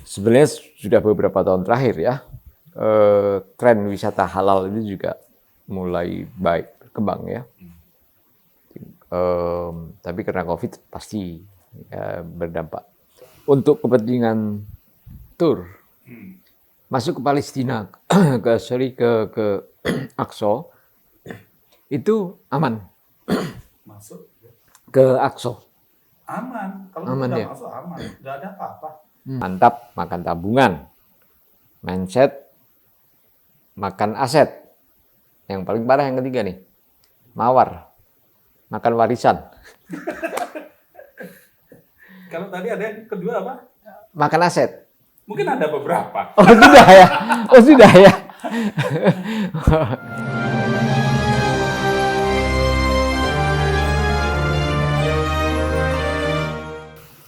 sebenarnya sudah beberapa tahun terakhir ya, tren wisata halal itu juga mulai baik berkembang ya. Tapi karena COVID pasti berdampak. Untuk kepentingan tur masuk ke Palestina, ke Aqsa itu aman. Masuk ke Aqsa aman, kalau aman udah ya. masuk aman, nggak ada apa-apa. Mantap, makan tabungan, mindset, makan aset. Yang paling parah yang ketiga nih, mawar, makan warisan. Kalau tadi ada yang kedua apa? Makan aset. Mungkin ada beberapa. Oh sudah ya, oh sudah ya.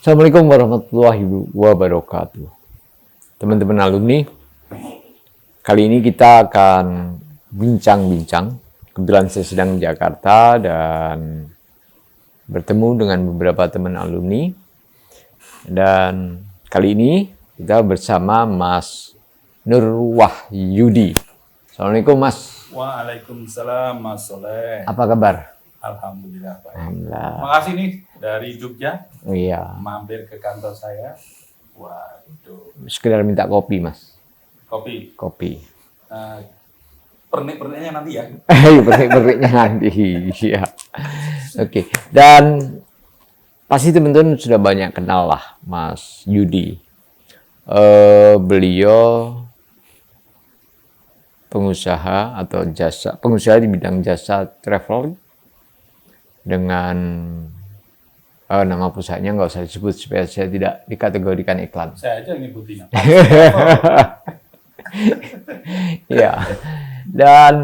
Assalamualaikum warahmatullahi wabarakatuh. Teman-teman alumni, kali ini kita akan bincang-bincang. Kebetulan saya sedang di Jakarta dan bertemu dengan beberapa teman alumni. Dan kali ini kita bersama Mas Nur Wahyudi. Assalamualaikum Mas. Waalaikumsalam Mas Soleh. Apa kabar? Alhamdulillah baik. Alhamdulillah. Makasih nih dari Jogja Oh iya, mampir ke kantor saya. Waduh, sekedar minta kopi Mas. kopi. Kopi. Pernik-perniknya nanti ya. Pernik-perniknya nanti. Iya. Oke. Dan pasti teman-teman sudah banyak kenal lah Mas Yudi. Beliau pengusaha atau pengusaha di bidang jasa travel dengan nama perusahaannya nggak usah disebut supaya saya tidak dikategorikan iklan. Saya aja nyebutin. Ya. Dan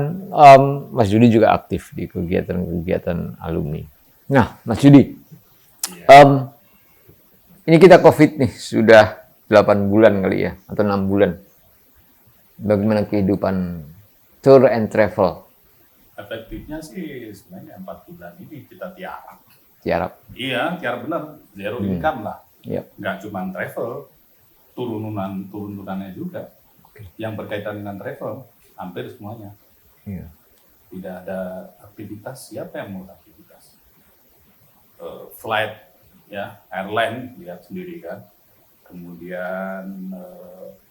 Mas Yudi juga aktif di kegiatan-kegiatan alumni. Nah, Mas Yudi, ini kita COVID nih sudah 8 bulan kali ya, atau 6 bulan. Bagaimana kehidupan tour and travel? Efektifnya sih sebenarnya 4 bulan ini kita tiarap. Tiarap. Iya, tiarap benar. Zero income lah. Yep. Nggak cuma travel, turunannya juga. Yang berkaitan dengan travel, hampir semuanya. Iya. Tidak ada aktivitas, siapa yang mau aktivitas? Flight, ya, airline, lihat sendiri kan. Kemudian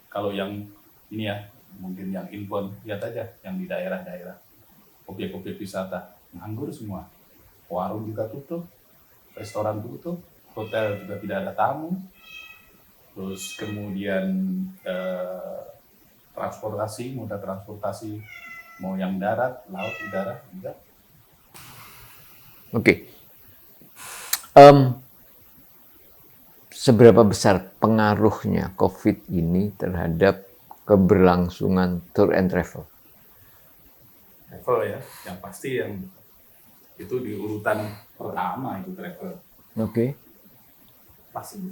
kalau yang ini ya, mungkin yang inbound, lihat aja yang di daerah-daerah. Objek-objek wisata, nganggur semua. Warung juga tutup, restoran tutup, hotel juga tidak ada tamu. Terus kemudian transportasi, moda transportasi, mau yang darat, laut, udara, enggak. Oke. Seberapa besar pengaruhnya COVID ini terhadap keberlangsungan tour and travel? Travel ya, yang pasti yang itu di urutan pertama itu travel. Oke. Pasti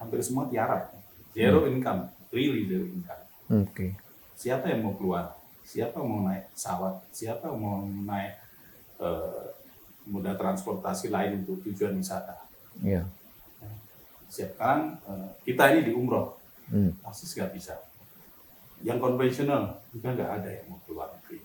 hampir semua tiarap. Zero income, really zero income. Oke. Siapa yang mau keluar? Siapa yang mau naik pesawat? Siapa yang mau naik moda transportasi lain untuk tujuan wisata? Iya. Siapkan kita ini di umroh, pasti nggak bisa. Yang konvensional juga nggak ada yang mau keluar negeri.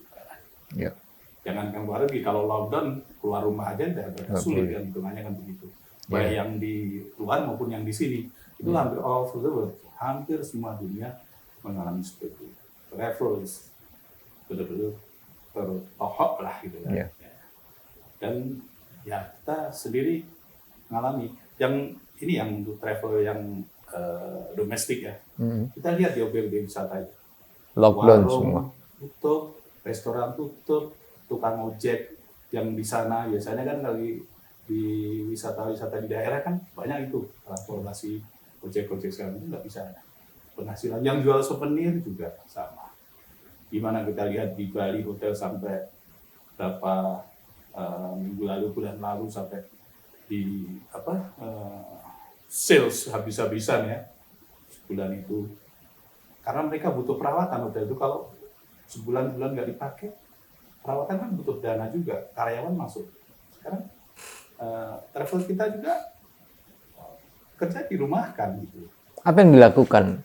Iya. Jangankan keluar negeri, kalau lockdown keluar rumah aja udah sulit kan hitungannya kan begitu. Baik yang di luar maupun yang di sini itu hampir all over the world, hampir semua dunia mengalami seperti itu. Travel is betul-betul tertohok lah gitu kan. Yeah. Dan ya kita sendiri mengalami yang ini yang untuk travel yang domestik ya. Kita lihat di objek-objek wisata itu. Lockdown Warung semua. tutup, restoran tutup, tukang ojek yang di sana biasanya kan kali di wisata-wisata di daerah kan banyak itu transportasi ojek-ojek sekarang itu nggak bisa ada penghasilan. Yang jual souvenir juga sama. Gimana kita lihat di Bali hotel sampai berapa minggu lalu, bulan lalu sampai di sales habis-habisan ya sebulan itu. Karena mereka butuh perawatan hotel itu, kalau sebulan-bulan nggak dipakai, perawatan kan butuh dana juga, karyawan masuk. Sekarang travel kita juga kerja di rumah kan gitu. apa yang dilakukan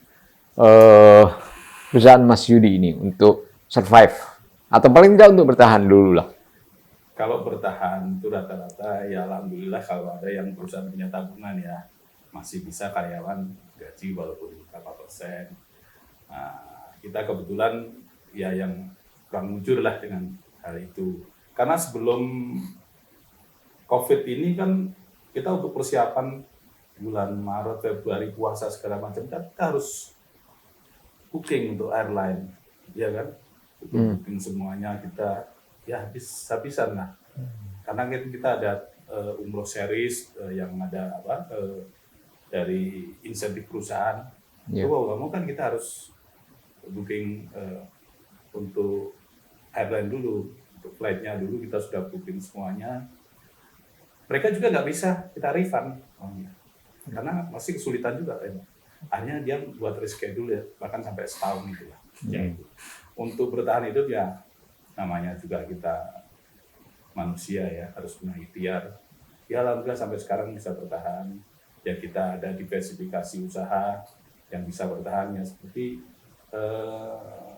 perusahaan Mas Yudi ini untuk survive atau paling tidak untuk bertahan dulu lah? Kalau bertahan itu rata-rata ya alhamdulillah kalau ada yang perusahaan punya tabungan ya masih bisa karyawan gaji walaupun berapa persen. Nah, kita kebetulan ya yang kurang jujur lah dengan hal itu. Karena sebelum COVID ini kan kita untuk persiapan bulan Maret, Februari, puasa segala macam kan kita harus booking untuk airline, ya kan? Booking semuanya kita ya habis-habisan lah. Karena kita ada umroh series yang ada dari insentif perusahaan. Wow, kamu kan kita harus booking untuk airline dulu, untuk flightnya dulu kita sudah booking semuanya. Mereka juga nggak bisa kita refund, karena masih kesulitan juga. Akhirnya dia buat reschedule ya, bahkan sampai setahun gitu lah. Untuk bertahan hidup ya namanya juga kita manusia ya, harus punya ikhtiar. Ya alhamdulillah sampai sekarang bisa bertahan. Ya kita ada diversifikasi usaha yang bisa bertahan ya, seperti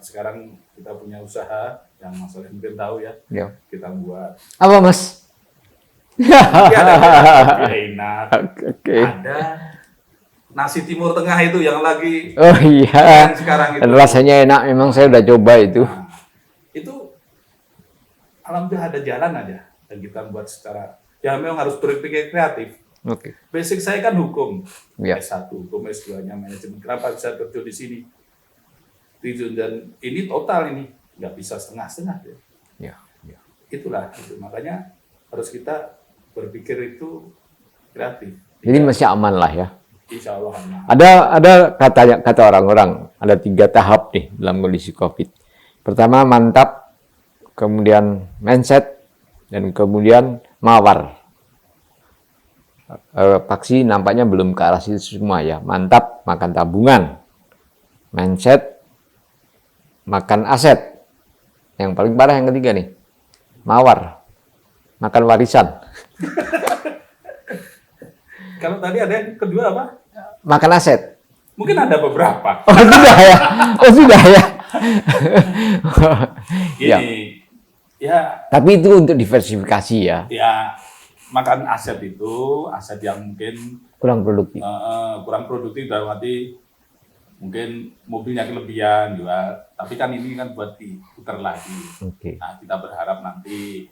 sekarang kita punya usaha yang Mas Soleh mungkin tahu ya. Kita buat apa Mas? Ada enak. Ada nasi Timur Tengah itu yang lagi sekarang itu. Rasanya enak, memang saya udah coba itu. Nah, itu alhamdulillah ada jalan aja dan kita buat secara ya memang harus berpikir kreatif. Basic saya kan hukum, S1 hukum, S2-nya manajemen. Kenapa bisa terjun di sini? Dan ini total ini nggak bisa setengah-setengah ya. Itulah itu, makanya harus kita berpikir itu kreatif. Jadi masih aman lah ya. Insya Allah aman. Ada kata orang-orang, ada 3 tahap nih dalam kondisi COVID. Pertama mantap, kemudian mindset, dan kemudian mawar. Paksi nampaknya belum ke arah situ semua ya. Mantap, makan tabungan. Mindset, makan aset. Yang paling parah yang ketiga nih, mawar, makan warisan. Kalau tadi ada yang kedua apa? Makan aset. Mungkin ada beberapa. Oh sudah ya. Gini, ya. Tapi itu untuk diversifikasi ya. Ya, makan aset itu aset yang mungkin kurang produktif. Kurang produktif dalam arti mungkin mobilnya kelebihan juga. Tapi kan ini kan buat diputar lagi. Nah, kita berharap nanti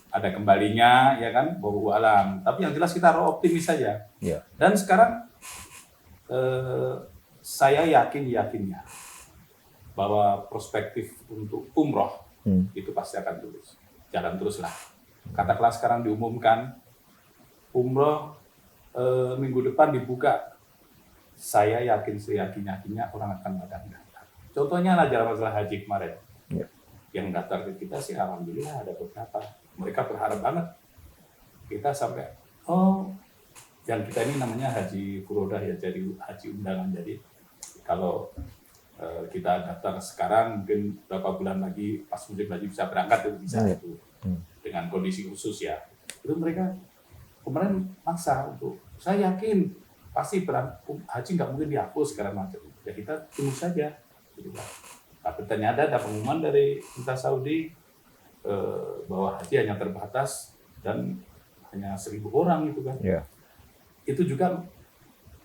ada kembalinya ya kan, wallahu alam. Tapi yang jelas kita harus optimis saja. Dan sekarang saya yakinnya bahwa perspektif untuk umroh itu pasti akan terus jalan teruslah. Katakanlah sekarang diumumkan umroh minggu depan dibuka, saya yakin seyakin-yakinnya orang akan datang. Contohnya aja masalah haji kemarin. Yang daftar ke kita sih alhamdulillah ada beberapa. Mereka berharap banget kita sampai yang kita ini namanya haji furodah ya, jadi haji undangan. Jadi kalau kita daftar sekarang mungkin beberapa bulan lagi pas musim haji bisa berangkat itu bisa itu dengan kondisi khusus ya. Itu mereka kemarin maksa untuk, saya yakin pasti haji nggak mungkin dihapus segala macam. Ya kita tunggu saja. Gitu kan. Tapi ternyata ada pengumuman dari pemerintah Saudi bahwa haji hanya terbatas dan hanya 1.000 orang gitu kan. Itu juga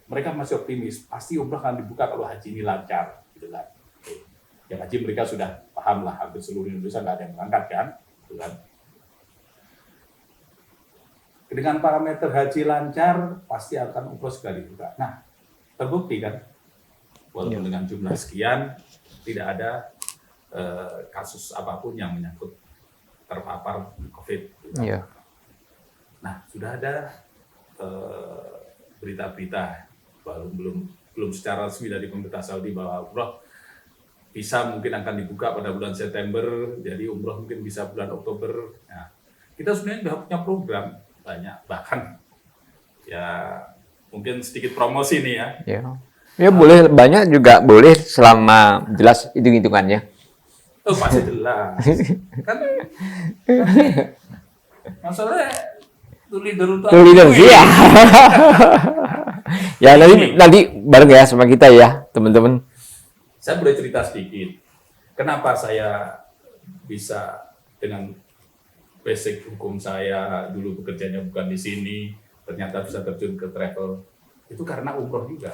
mereka masih optimis, pasti umrah akan dibuka kalau haji ini lancar gitu kan. Ya haji mereka sudah paham lah, hampir seluruh Indonesia nggak ada yang berangkat kan, gitu kan. Dengan parameter haji lancar pasti akan umrah sekali dibuka. Nah, terbukti kan, walaupun dengan jumlah sekian tidak ada kasus apapun yang menyangkut terpapar COVID. Nah, sudah ada berita-berita belum secara resmi dari pemerintah Saudi bahwa umroh bisa mungkin akan dibuka pada bulan September, jadi umroh mungkin bisa bulan Oktober. Nah, kita sebenarnya sudah punya program banyak, bahkan ya mungkin sedikit promosi nih ya. Ya boleh, banyak juga boleh selama jelas hitung-hitungannya. Oh pasti jelas. kan masalahnya leader sih ya. Ya nanti bareng ya sama kita ya teman-teman. Saya boleh cerita sedikit. Kenapa saya bisa dengan basic hukum saya dulu bekerjanya bukan di sini, ternyata bisa terjun ke travel. Itu karena umroh juga.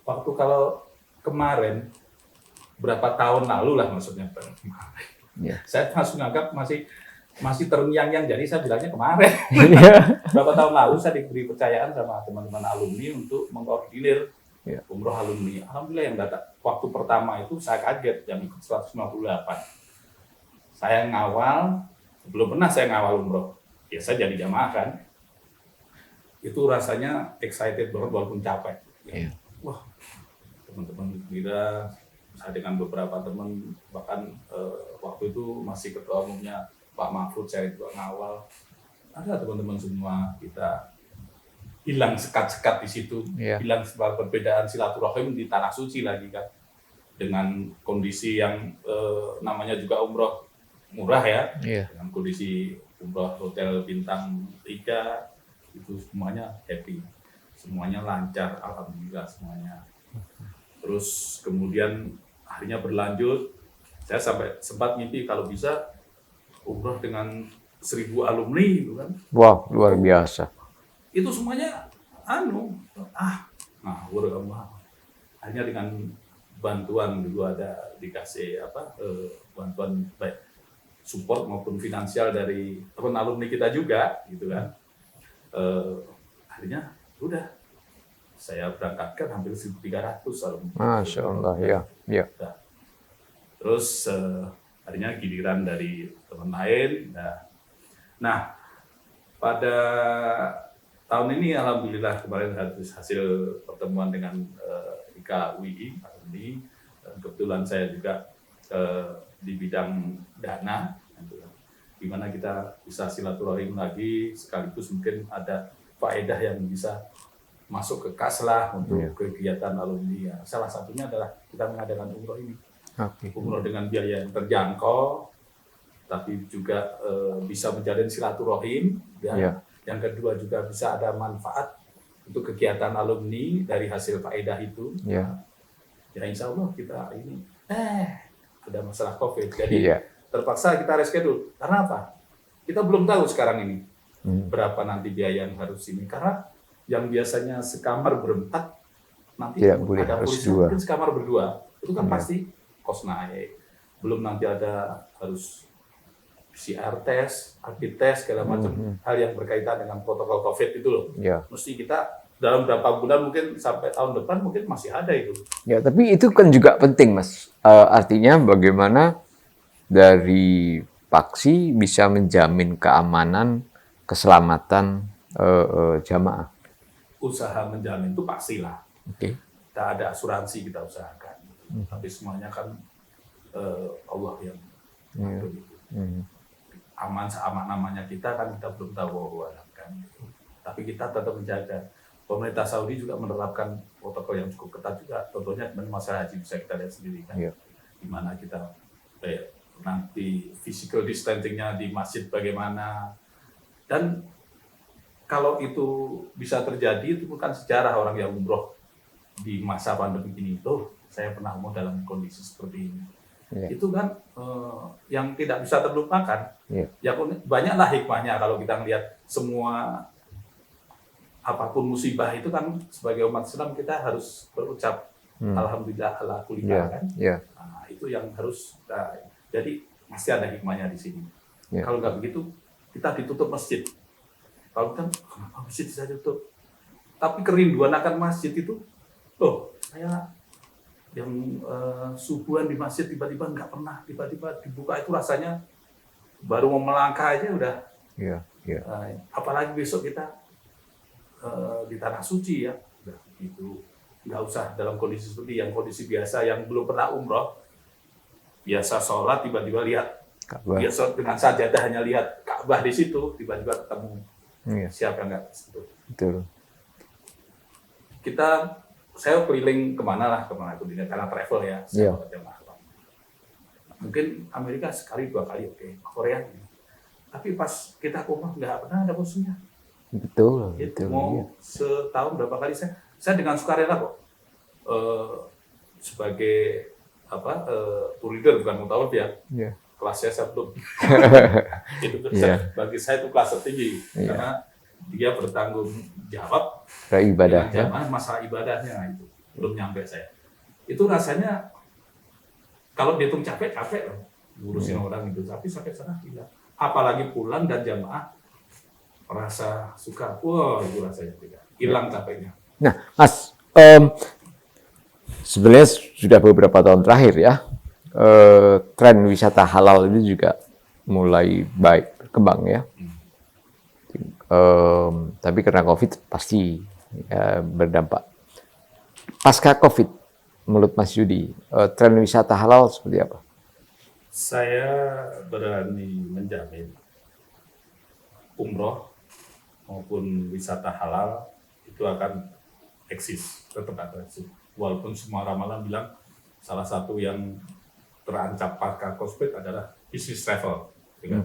Waktu kalau kemarin, berapa tahun lalu lah maksudnya, Ya. saya langsung anggap masih terngiang-ngiang, jadi saya bilangnya kemarin. Berapa tahun lalu saya diberi kepercayaan sama teman-teman alumni untuk mengkoordinir umroh alumni. Alhamdulillah yang datang waktu pertama itu saya kaget, yang ikut 158. Saya ngawal, belum pernah saya ngawal umroh. Ya saya jadi jamaah kan. Itu rasanya excited banget walaupun capek. Wah, teman-teman kita, saya dengan beberapa teman, bahkan waktu itu masih ketua umumnya Pak Mahfud, saya juga ngawal. Ada teman-teman semua, kita hilang sekat-sekat di situ, hilang sebab perbedaan silaturahim di tanah suci lagi kan, dengan kondisi yang namanya juga umroh murah ya, dengan kondisi umroh hotel bintang 3 itu semuanya happy, semuanya lancar, alhamdulillah semuanya. Terus kemudian akhirnya berlanjut, saya sampai sempat mimpi kalau bisa umroh dengan 1.000 alumni gitu kan. Wow, luar biasa. Itu semuanya ngawur kamu. Hanya dengan bantuan dulu ada dikasih bantuan baik support maupun finansial dari teman alumni kita juga gitu kan. Akhirnya udah saya berangkatkan hampir 1.300 alumni. Masya Allah, ya. Terus akhirnya giliran dari teman lain. Nah, pada tahun ini alhamdulillah kemarin hasil pertemuan dengan IKWI alumni, dan kebetulan saya juga di bidang dana, di mana kita bisa silaturahim lagi, sekaligus mungkin ada faedah yang bisa masuk ke kas lah untuk kegiatan alumni. Salah satunya adalah kita mengadakan umroh ini. Umroh dengan biaya yang terjangkau, tapi juga bisa menjalin silaturahim. Yang kedua juga bisa ada manfaat untuk kegiatan alumni dari hasil faedah itu. Ya insya Allah kita ini ada masalah COVID, jadi terpaksa kita reschedule. Karena apa? Kita belum tahu sekarang ini berapa nanti biaya yang harus ini. Karena yang biasanya sekamar berempat, nanti ada polisi mungkin sekamar berdua. Itu kan pasti kos naik. Belum nanti ada harus PCR test, rapid test, segala macam hal yang berkaitan dengan protokol COVID itu loh. Mesti kita dalam berapa bulan, mungkin sampai tahun depan mungkin masih ada itu. Ya, tapi itu kan juga penting, Mas. Artinya bagaimana dari Paksi bisa menjamin keamanan, keselamatan jamaah. Usaha menjamin itu pastilah. Kita ada asuransi, kita usahakan. Tapi semuanya kan Allah yang ngatur itu. Aman seaman-amannya kita kan kita belum tahu kan. Tapi kita tetap menjaga. Pemerintah Saudi juga menerapkan protokol yang cukup ketat juga. Contohnya masalah haji bisa kita lihat sendiri kan. Di mana kita nanti physical distancing-nya di masjid bagaimana. Dan kalau itu bisa terjadi, itu bukan sejarah orang yang umroh di masa pandemi ini. Saya pernah umroh dalam kondisi seperti ini. Itu kan yang tidak bisa terlupakan. Ya banyaklah hikmahnya kalau kita melihat semua, apapun musibah itu kan sebagai umat Islam kita harus berucap alhamdulillah ala kulli hal kan. Nah, itu yang harus jadi masih ada hikmahnya di sini. Kalau nggak begitu kita ditutup masjid. Kalau kan kenapa masjid bisa ditutup? Tapi kerinduan akan masjid itu, saya yang subuhan di masjid tiba-tiba nggak pernah, tiba-tiba dibuka itu rasanya baru mau melangkah aja udah. Apalagi besok kita di tanah suci ya, itu nggak usah dalam kondisi seperti yang kondisi biasa yang belum pernah umroh, biasa sholat tiba-tiba lihat Ka'bah. Biasa dengan sajadah hanya lihat Ka'bah di situ, tiba-tiba ketemu siapa yang nggak sentuh. Betul. Saya keliling kemana dunia karena travel ya. Mungkin Amerika sekali 2 kali, Korea. Tapi pas kita umroh nggak pernah ada musuhnya. Betul, Itu betul. mau Iya. setahun berapa kali saya dengan sukarela kok sebagai apa tour leader bukan mutawaf ya. Iya. Kelasnya saya belum. Itu Iya. bagi saya itu kelas tertinggi Iya. karena dia bertanggung jawab Kayak ibadah dengan ya. jamaah masalah ibadahnya itu belum nyampe saya. Itu rasanya kalau dihitung capek loh ngurusin orang itu, tapi sampai sana tidak. Apalagi pulang dan jamaah rasa suka, wah itu rasanya tidak hilang capeknya. Nah, Mas, sebenarnya sudah beberapa tahun terakhir ya, tren wisata halal itu juga mulai baik berkembang ya. Tapi karena COVID pasti ya, berdampak. Pasca COVID, menurut Mas Yudi, tren wisata halal seperti apa? Saya berani menjamin umroh maupun wisata halal itu akan eksis, tetap akan eksis. Walaupun semua ramalan bilang salah satu yang terancam pasca COVID adalah bisnis travel. Ya kan?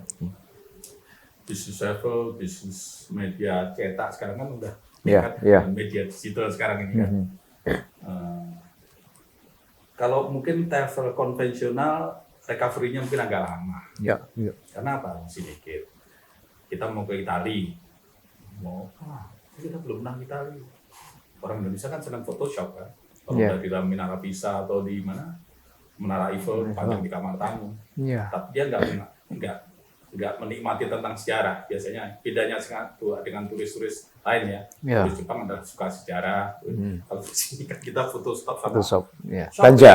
Bisnis travel, bisnis media cetak sekarang kan udah media digital sekarang ini kan. Kalau mungkin travel konvensional recovery-nya mungkin agak lama. Ya. Karena apa? Masih dikit. Kita mau ke Italia, kita belum pernah ke Italia. Orang Indonesia kan senang Photoshop kan. Kalau udah di dalam Menara Pisa atau di mana Menara Eiffel panjang di kamar tamu. Tapi dia nggak menikmati tentang sejarah. Biasanya bedanya dengan turis-turis lain ya. Turis Jepang adalah suka sejarah. Kalau di sini kan kita Photoshop sama Belanja.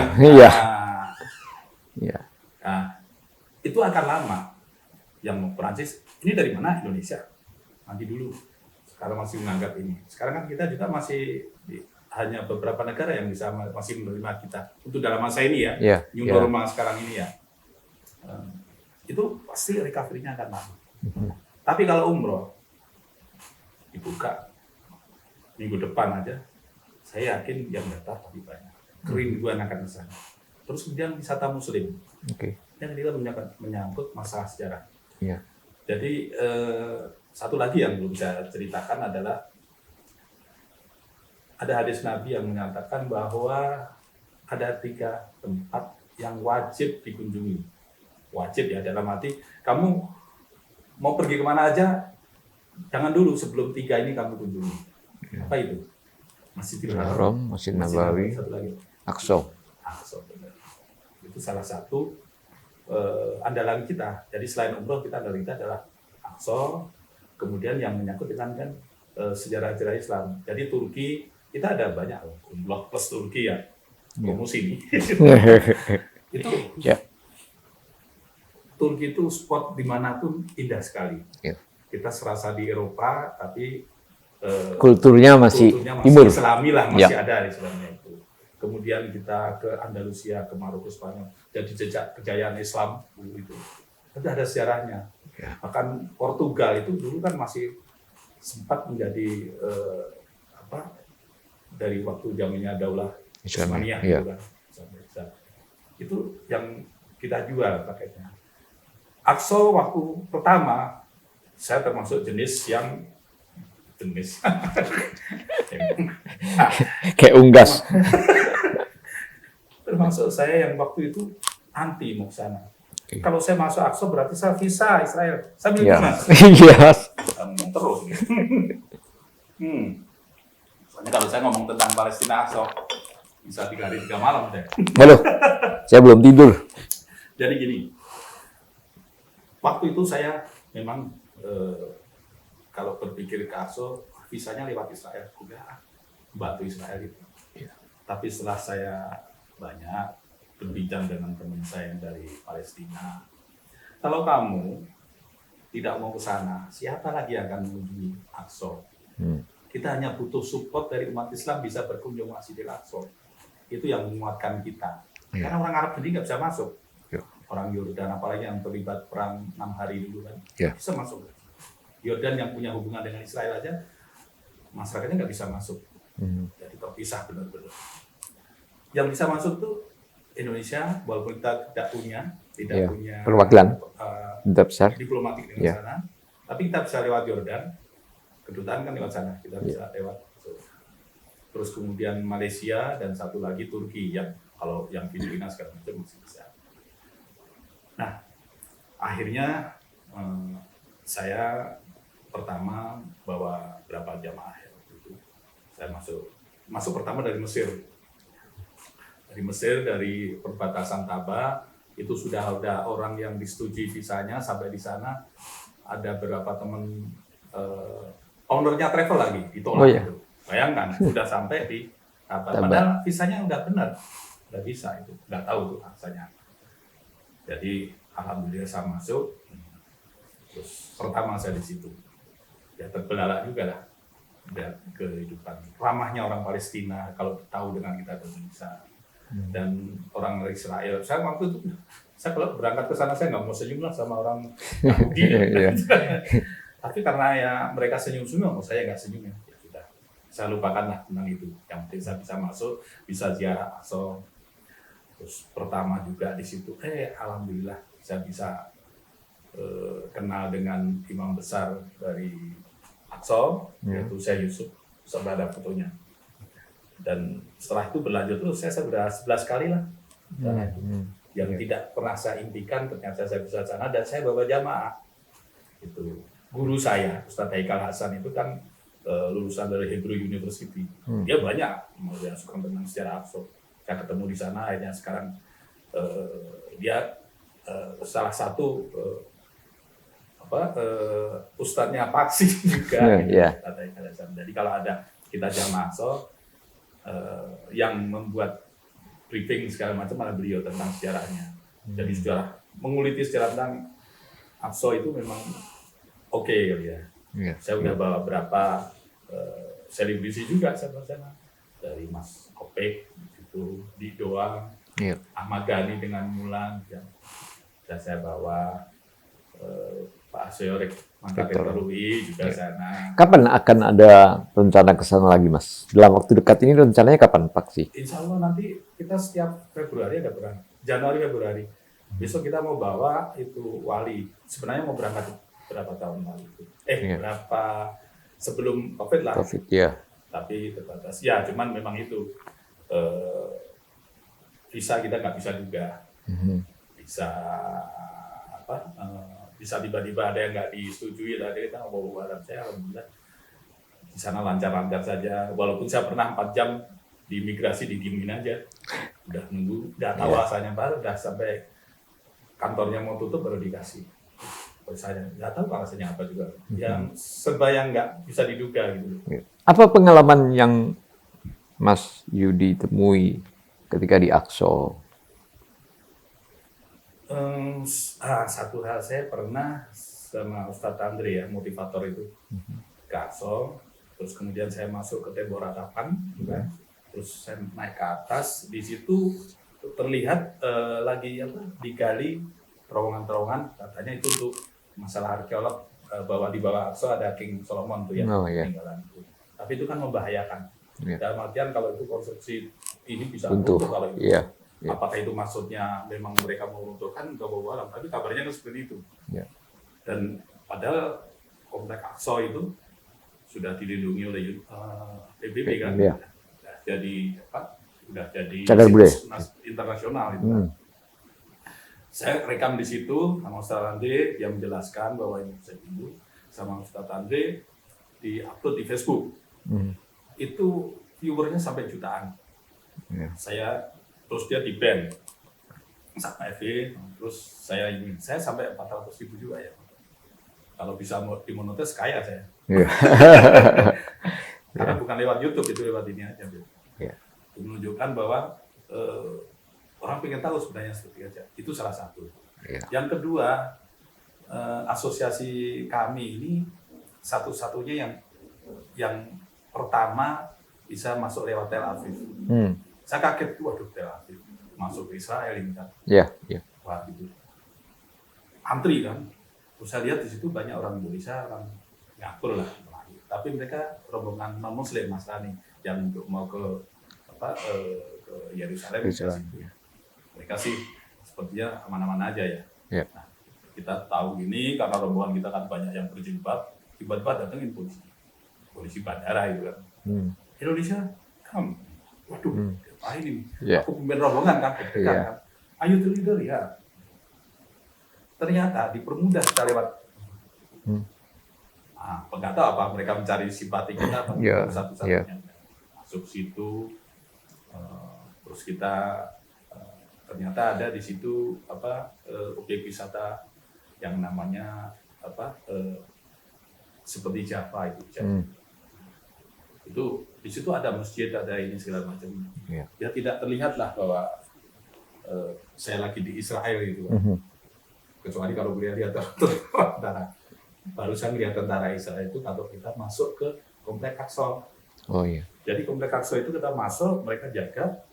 Iya. Nah, itu akan lama. Yang Perancis, ini dari mana? Indonesia. Nanti dulu. Sekarang masih menganggap ini. Sekarang kan kita juga masih hanya beberapa negara yang bisa masih menerima kita. Untuk dalam masa ini ya. New normal sekarang ini ya. Itu pasti recovery-nya akan lama. Tapi kalau umroh dibuka minggu depan aja, saya yakin yang daftar lebih banyak. Kerinduan akan ke sana. Terus kemudian wisata muslim. Yang kita menyangkut masalah sejarah. Jadi satu lagi yang belum saya ceritakan adalah ada hadis Nabi yang menyatakan bahwa ada 3 tempat yang wajib dikunjungi. Wajib ya, dalam arti kamu mau pergi kemana aja, jangan dulu sebelum 3 ini kamu kunjungi. Apa itu? Masjidil Haram, Masjid Nabawi, Aqsa. Benar. Itu salah satu andalan kita. Jadi selain umroh, kita andalan kita adalah Aqsa, kemudian yang menyangkut dengan kan sejarah-sejarah Islam. Jadi Turki, kita ada banyak umroh plus Turki ya, promosi ini. Itu Turki itu spot dimanapun indah sekali. Kita serasa di Eropa, tapi kulturnya masih timur. Islami lah, masih ada Islamnya itu. Kemudian kita ke Andalusia, ke Maroko, Spanyol, jadi jejak kejayaan Islam itu. Itu ada sejarahnya. Bahkan Portugal itu dulu kan masih sempat menjadi dari waktu zamannya Daulah Utsmaniyah gitu kan. Itu yang kita jual paketnya. Aqsa waktu pertama saya termasuk jenis kayak unggas. Termasuk saya yang waktu itu anti mau ke sana. Kalau saya masuk Aqsa berarti saya visa Israel. Saya bilang Mas. Terus. Soalnya kalau saya ngomong tentang Palestina Aqsa bisa 3 hari 3 malam deh. Halo, saya belum tidur. Jadi gini, waktu itu saya memang kalau berpikir ke Aqsa, visanya lewat Israel, udah bantu Israel itu. Tapi setelah saya banyak berbincang dengan teman saya yang dari Palestina, kalau kamu tidak mau ke sana, siapa lagi yang akan mengunjungi Aqsa? Kita hanya butuh support dari umat Islam bisa berkunjung ke Masjidil Aqsa. Itu yang menguatkan kita. Karena orang Arab sendiri nggak bisa masuk. Orang Yordan, apalagi yang terlibat perang 6 hari dulu kan, bisa masuk. Yordan yang punya hubungan dengan Israel aja, masyarakatnya nggak bisa masuk. Jadi terpisah benar-benar. Yang bisa masuk tuh Indonesia, walaupun kita tidak punya perwakilan besar diplomatik dengan sana, tapi kita bisa lewat Yordan, ke kedutaan kan lewat sana, kita bisa lewat. Terus kemudian Malaysia dan satu lagi Turki yang kalau yang Filipina segala macam masih bisa. Nah, akhirnya saya pertama bawa berapa jamaah ya waktu itu. Saya masuk pertama dari Mesir. Dari Mesir, dari perbatasan Taba, itu sudah ada orang yang disetujui visanya. Sampai di sana ada beberapa teman ownernya travel lagi ditolak. Oh, iya. Gitu. Bayangkan sudah sampai di Taba, padahal visanya udah benar, udah bisa itu, nggak tahu tuh rasanya. Jadi alhamdulillah saya masuk. Terus pertama saya di situ, ya terbelalak juga lah dan kehidupan ramahnya orang Palestina kalau tahu dengan kita dari Indonesia dan orang Israel. Saya waktu itu kalau berangkat ke sana saya nggak mau senyum lah sama orang Yahudi. Tapi karena ya mereka senyum-senyum, saya nggak senyum ya sudah. Saya lupakan lah tentang itu. Yang penting saya bisa masuk, bisa ziarah Aqsa. Terus pertama juga di situ, alhamdulillah saya bisa kenal dengan imam besar dari Aqsa, yaitu Syekh Yusuf, sampai ada fotonya. Dan setelah itu berlanjut terus, saya sudah 11 kali lah. Yang tidak pernah saya impikan, ternyata saya bisa sana, dan saya bawa jamaah. Itu guru saya, Ustadz Haikal Hasan itu kan lulusan dari Hebrew University. Dia banyak yang suka tentang sejarah Aqsa. Saya ketemu di sana, akhirnya sekarang dia salah satu ustadznya Paksi juga. Jadi kalau ada kita jamaah Aqsa yang membuat briefing segala macam malah beliau tentang sejarahnya. Jadi sejarah menguliti sejarah tentang Aqsa itu memang oke ya. Saya udah bawa berapa selebriti juga sama-sama dari Mas Opek itu di Doang, Ahmad Ghani dengan Mulan dan saya bawa Pak Asyorek Mangkapet UI juga sana. Kapan akan ada rencana ke sana lagi, Mas? Dalam waktu dekat ini rencananya kapan, Pak sih? Insya Allah nanti kita setiap Februari ada berangkat. Januari Februari. Besok kita mau bawa itu wali. Sebenarnya mau berangkat berapa tahun lalu itu? Berapa sebelum COVID lah. COVID ya. Tapi terbatas. Ya, cuman memang itu visa kita nggak bisa juga. Bisa bisa tiba-tiba ada yang nggak disetujui, tadi kita mau bawa saya alhamdulillah di sana lancar-lancar saja. Walaupun saya pernah 4 jam di imigrasi didiemin aja, udah nunggu, udah tahu rasanya baru, udah sampai kantornya mau tutup baru dikasih. Saya nggak tahu rasanya apa juga, yang serba yang nggak bisa diduga gitu. Apa pengalaman yang Mas Yudi temui ketika di Aqsa? Satu hal, saya pernah sama Ustadz Andre ya, motivator itu ke Aqsa, terus kemudian saya masuk ke Tembok Ratapan, terus saya naik ke atas, di situ terlihat lagi digali terowongan-terowongan, katanya itu untuk masalah arkeolog, di bawah Aqsa ada King Solomon tuh ya, tinggalan itu. Tapi itu kan membahayakan. Dalam artian kalau itu konstruksi ini bisa runtuh kalau itu. Apakah itu maksudnya memang mereka mau runtuhkan ke bawah alam, tapi kabarnya kan seperti itu. Dan padahal komplek Aqsa itu sudah dilindungi oleh PBB kan. Sudah jadi situs internasional itu. Saya rekam di situ sama Ustadz Andre, dia menjelaskan bahwa ini bisa dulu sama Ustadz Andre, di-upload di Facebook. Itu viewernya sampai jutaan. Terus dia di-ban sama FB, terus saya sampai 400.000 juga ya. Kalau bisa dimonetis kaya saya. Karena bukan lewat YouTube, itu lewat ini aja. Menunjukkan bahwa orang pengen tahu sebenarnya seperti aja. Itu salah satu. Yang kedua, asosiasi kami ini satu-satunya yang pertama bisa masuk lewat Tel Aviv. Saya kaget, waduh Tel Aviv masuk ke Israel ini kan. Wah gitu. Antri kan. Terus saya lihat di situ banyak orang Indonesia, orang Singapura lah. Tapi mereka rombongan non-Muslim Nasrani yang mau ke Yerusalem. Mereka sih sepertinya aman-aman aja ya. Nah, kita tahu gini karena rombongan kita kan banyak yang berjilbab, tiba-tiba datengin polisi. polisi bandara itu kan. Indonesia, come. Waduh, apa ini? Yeah. Aku pemimpin rombongan kan, kan. Ayo to leader ya. Ternyata dipermudah kita lewat. Nggak tahu apa mereka mencari simpati kita atau satu-satunya. Masuk situ, terus kita ternyata ada di situ objek wisata yang namanya seperti Java itu. Itu di situ ada masjid, ada ini segala macam. Ya tidak terlihat lah bahwa saya lagi di Israel gitu. Kecuali kalau beliau lihat tentara. Barusan lihat tentara Israel itu kalau kita masuk ke komplek Aqsa. Oh iya. Jadi komplek Aqsa itu kita masuk, mereka jaga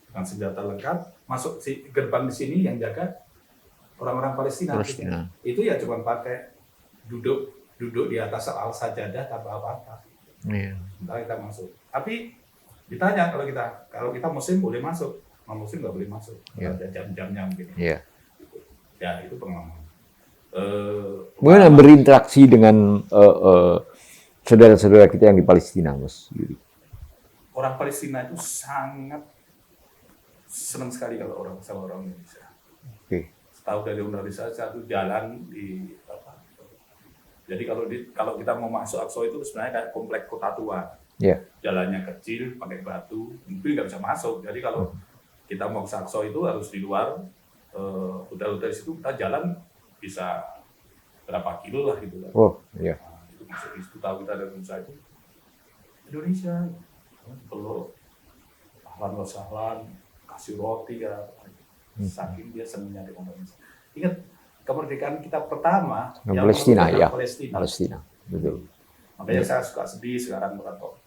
dengan senjata lengkap, masuk si gerbang di sini yang jaga orang-orang Palestina. Itu ya cuma pakai duduk di atas al-sajadah tanpa apa-apa. Sementara kita masuk. Tapi ditanya kalau kita muslim boleh masuk, non muslim nggak boleh masuk. Ada jam-jamnya mungkin. Ya itu pengalaman. Bagaimana berinteraksi dengan saudara-saudara kita yang di Palestina, Mas Yudi? Orang Palestina itu sangat senang sekali kalau sama orang Indonesia. Tahu dari Indonesia satu jalan di jadi kalau kita mau masuk Aqsa itu sebenarnya kayak komplek kota tua. Jalannya kecil, pakai batu, mungkin nggak bisa masuk. Jadi kalau kita mau ke Aqsa itu harus di luar. Udah dari situ kita jalan bisa berapa kilo lah gitu kan. Itu masuk di situ, tahu kita dari Indonesia itu. Indonesia, kalau ahlan wa sahlan, kasih roti ya. Saking dia senangnya di Indonesia. Ingat kemerdekaan kita pertama yang Palestina, Palestina. Betul. Makanya saya suka sedih sekarang kalau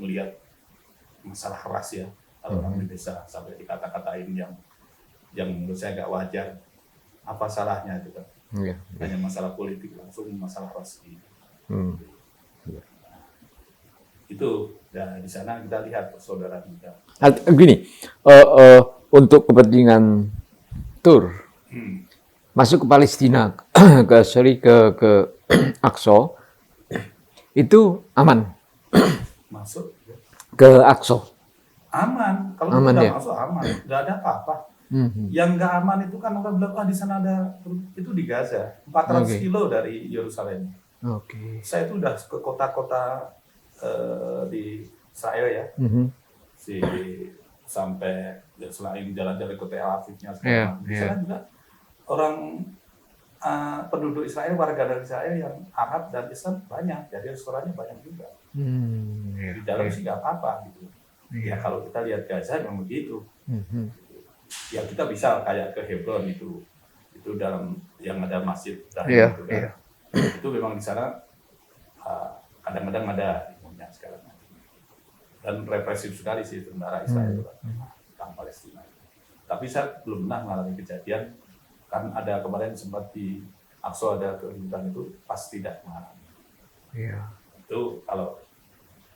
melihat masalah ras ya, orang di desa sampai dikata-katain yang menurut saya nggak wajar. Apa salahnya itu kan? Hanya masalah politik, langsung masalah ras ini. Itu ya, di sana kita lihat saudara kita. Begini, untuk kepentingan tur masuk ke Palestina, ke Aqsa itu aman. Masuk ke Aqsa aman. Kalau aman, tidak ya? masuk aman, nggak ada apa-apa. Yang nggak aman itu kan orang bilang di sana ada itu di Gaza 400 kilo dari Yerusalem. Saya itu udah ke kota-kota di Israel ya, sampai selain jalan-jalan ke Tel Avivnya sekarang. Di sana juga orang penduduk Israel, warga dari Israel yang Arab dan Islam banyak, jadi restorannya banyak juga. Di dalam sih nggak apa-apa gitu. Ya kalau kita lihat Gaza memang begitu. Ya kita bisa kayak ke Hebron itu dalam yang ada masjid itu kan. Itu memang di sana kadang-kadang ada imunnya sekarang. Dan represif sekali sih tentara Israel itu kan Palestina. Tapi saya belum pernah mengalami kejadian kan ada kemarin sempat di Aqsa ada keributan itu pas tidak mengalami. Itu kalau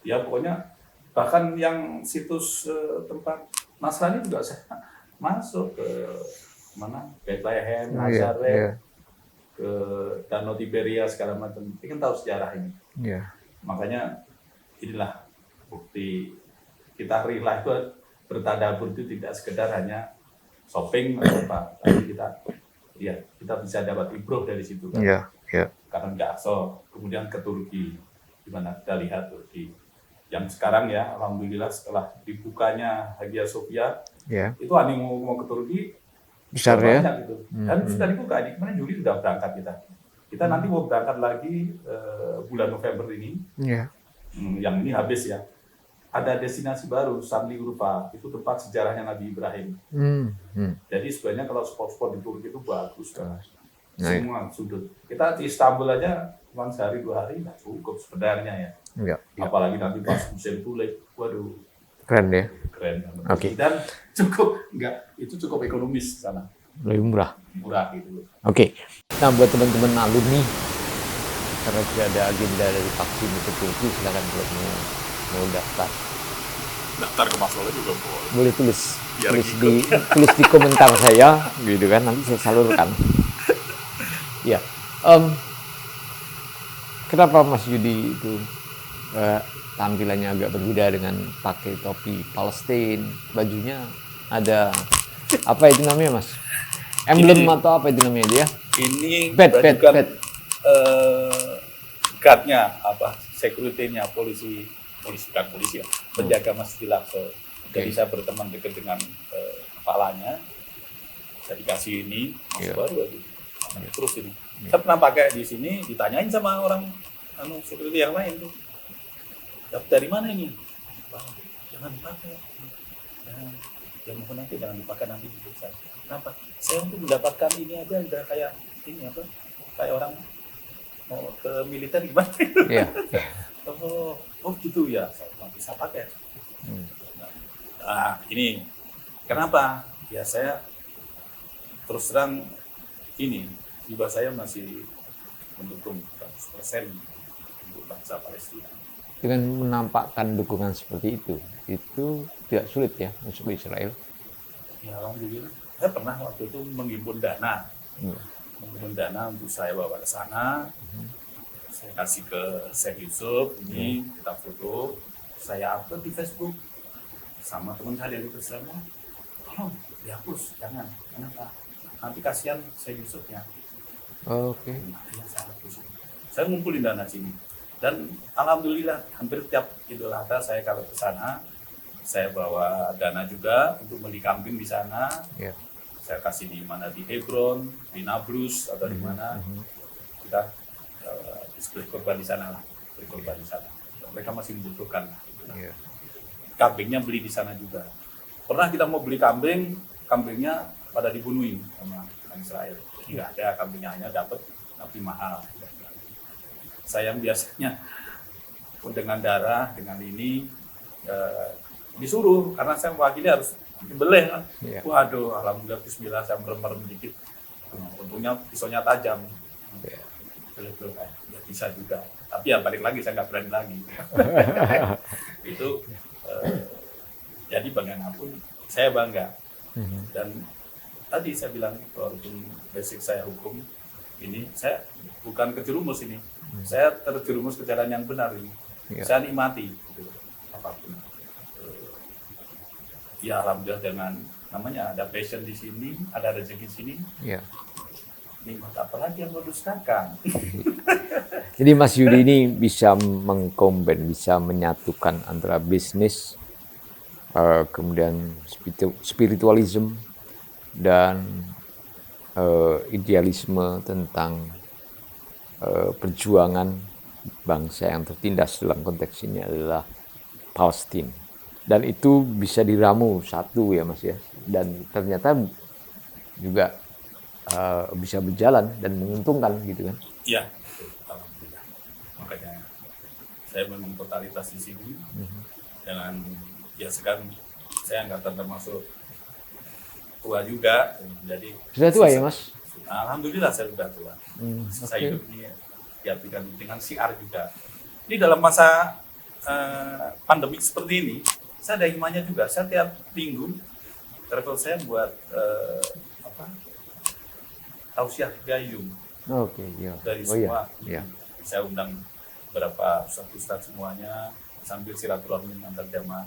ya pokoknya bahkan yang situs tempat Nasrani juga saya masuk ke mana Bethlehem, Nazaret, ke Danau Tiberia segala macam. Ingin tahu sejarah ini. Makanya inilah bukti kita rela itu bertadabur itu tidak sekedar hanya shopping atau apa, tapi kita bisa dapat ibroh dari situ kan. Karena nggak Aqsa, kemudian ke Turki, di mana kita lihat Turki yang sekarang ya, alhamdulillah setelah dibukanya Hagia Sophia, itu animo mau ke Turki besar ya. Gitu. Dan sudah dibuka, di mana Juli sudah berangkat kita nanti mau berangkat lagi bulan November ini, yang ini habis ya. Ada destinasi baru, Sanli Urfa, itu tempat sejarahnya Nabi Ibrahim. Jadi sebenarnya kalau spot-spot di Turki itu bagus kan. Semua sudut. Kita di Istanbul aja cuma sehari 2 hari nggak cukup sebenarnya ya. Apalagi nanti pas musim tulip, waduh. Keren ya. Keren. Dan itu cukup ekonomis sana. Lebih murah. Murah gitu. Nah buat teman-teman alumni, karena sudah ada agenda dari vaksin ke Turki, silakan kalau mau daftar. Daftar ke Mas Soleh juga boleh. Boleh tulis di komentar saya, gitu kan, nanti saya salurkan. Kenapa Mas Yudi itu tampilannya agak berbeda dengan pakai topi Palestina, bajunya ada apa itu namanya Mas? Emblem atau apa itu namanya dia? Ini Bed. guardnya apa? Security-nya polisi bukan polisi ya, penjaga Masjidil Aqsa. Jadi saya berteman dekat dengan kepalanya. Saya dikasih ini baru aja. Terus ini. Saya pernah pakai di sini, ditanyain sama orang security yang lain tuh. Dari mana ini? Wah, jangan dipakai. Jangan mohon nanti jangan dipakai nanti diperiksa. Kenapa? Saya untuk mendapatkan ini aja udah kayak ini apa? Kayak orang mau ke militer gimana? Iya. Oh gitu ya, saya nggak bisa pakai. Nah ini kenapa? Ya saya terus terang ini jiwa saya masih mendukung 100% untuk bangsa Palestina. Dengan menampakkan dukungan seperti itu tidak sulit ya masuk ke Israel. Ya alhamdulillah. Saya pernah waktu itu menghimpun dana, untuk saya bawa ke sana. Saya kasih ke Syekh Yusuf, ini kita foto, saya upload di Facebook sama teman saya dari bersama. Tolong dihapus, jangan. Kenapa? Nanti kasihan Syekh Yusufnya. Oke. Makanya saya hapus. Saya ngumpulin dana sini. Dan alhamdulillah hampir tiap Idul Adha saya kalau ke sana, saya bawa dana juga untuk beli kambing di sana. Yeah. Saya kasih di mana, di Hebron, di Nablus atau di mana. Kita display korban di sana lah, berkorban di sana. Mereka masih membutuhkan. Yeah. Kambingnya beli di sana juga. Pernah kita mau beli kambing, kambingnya pada dibunuhin sama orang Israel. Tidak ada, kambingnya hanya dapat tapi mahal. Saya yang biasanya dengan darah, dengan ini disuruh karena saya mewakili harus dibeleh kan. Yeah. Waduh, alhamdulillah bismillah saya merem-merem dikit. Untungnya pisaunya tajam. Yeah. Ya bisa juga. Tapi ya balik lagi saya nggak berani lagi. Itu jadi bagaimanapun saya bangga. Dan tadi saya bilang walaupun basic saya hukum ini saya bukan kejerumus ini. Saya terjerumus ke jalan yang benar ini. Ya. Saya nikmati gitu, apapun. Ya alhamdulillah dengan namanya ada passion di sini, ada rezeki di sini. Ya. Nikmat apa lagi yang mau dustakan? Jadi Mas Yudi ini bisa mengkombin, bisa menyatukan antara bisnis, kemudian spiritualisme dan idealisme tentang perjuangan bangsa yang tertindas dalam konteks ini adalah Palestina. Dan itu bisa diramu satu ya Mas ya. Dan ternyata juga bisa berjalan dan menguntungkan gitu kan. Iya, alhamdulillah. Makanya saya memang totalitas di sini dengan ya sekarang saya nggak termasuk tua juga, jadi sudah tua ya Mas? Alhamdulillah saya sudah tua. Saya hidup ini ya dengan siar juga. Ini dalam masa pandemi seperti ini, saya ada hikmahnya juga. Saya tiap minggu travel saya buat tausiah gayung. Oke, iya. Dari semua. Iya. Saya undang beberapa ustaz semuanya sambil silaturahmi antar jamaah.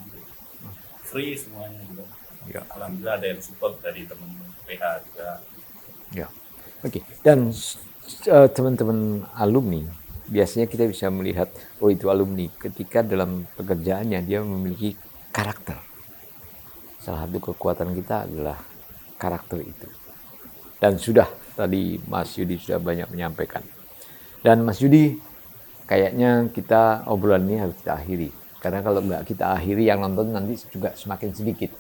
Free semuanya juga. Ya. Alhamdulillah ada yang support dari teman PH juga. Ya. Oke. Dan teman-teman alumni biasanya kita bisa melihat oh itu alumni ketika dalam pekerjaannya dia memiliki karakter. Salah satu kekuatan kita adalah karakter itu. Dan sudah tadi Mas Yudi sudah banyak menyampaikan. Dan Mas Yudi, kayaknya kita obrolan ini harus kita akhiri. Karena kalau nggak kita akhiri, yang nonton nanti juga semakin sedikit.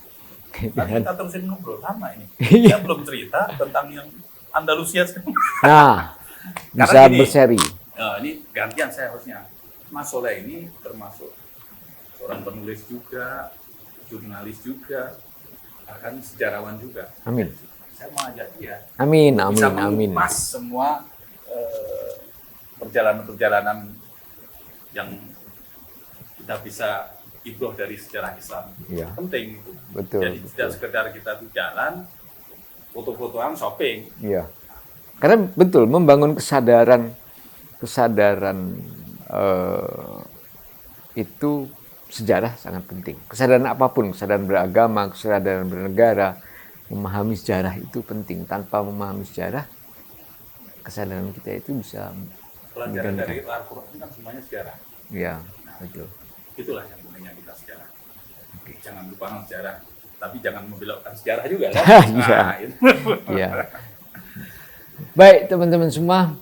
Nanti kita terusin ngobrol lama ini. Kita belum cerita tentang yang Andalusia. Nah, bisa gini, berseri. Ini gantian saya harusnya. Mas Soleh ini termasuk seorang penulis juga, jurnalis juga, bahkan sejarawan juga. Amin. Saya mau ajak dia. Amin, Bisa amin, amin. mengupas semua perjalanan-perjalanan yang kita bisa ibroh dari sejarah Islam. Iya. Penting itu. Betul. Jadi tidak sekedar kita tuh jalan, foto-fotoan, shopping. Iya. Karena betul membangun kesadaran itu sejarah sangat penting. Kesadaran apapun, kesadaran beragama, kesadaran bernegara, memahami sejarah itu penting. Tanpa memahami sejarah, kesadaran kita itu bisa Pelajaran dari Al-Quran kan semuanya sejarah. ya, betul. Itulah yang gunanya kita sejarah. Jangan lupa sejarah, tapi jangan membelokkan sejarah juga kan. Iya. Nah, itu. Iya. Baik teman-teman semua,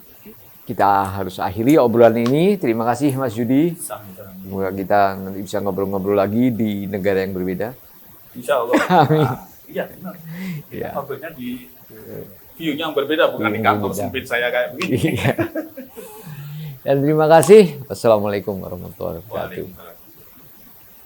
kita harus akhiri obrolan ini. Terima kasih Mas Yudi. Sama-sama. Semoga kita nanti bisa ngobrol-ngobrol lagi di negara yang berbeda. Insya Allah. Amin. Iya benar. Iya. Ngobrolnya di view-nya yang berbeda, bukan di kantor Berbeda. sempit saya kayak begini. Iya. Dan terima kasih. Wassalamualaikum warahmatullahi wabarakatuh. Waalaikumsalam.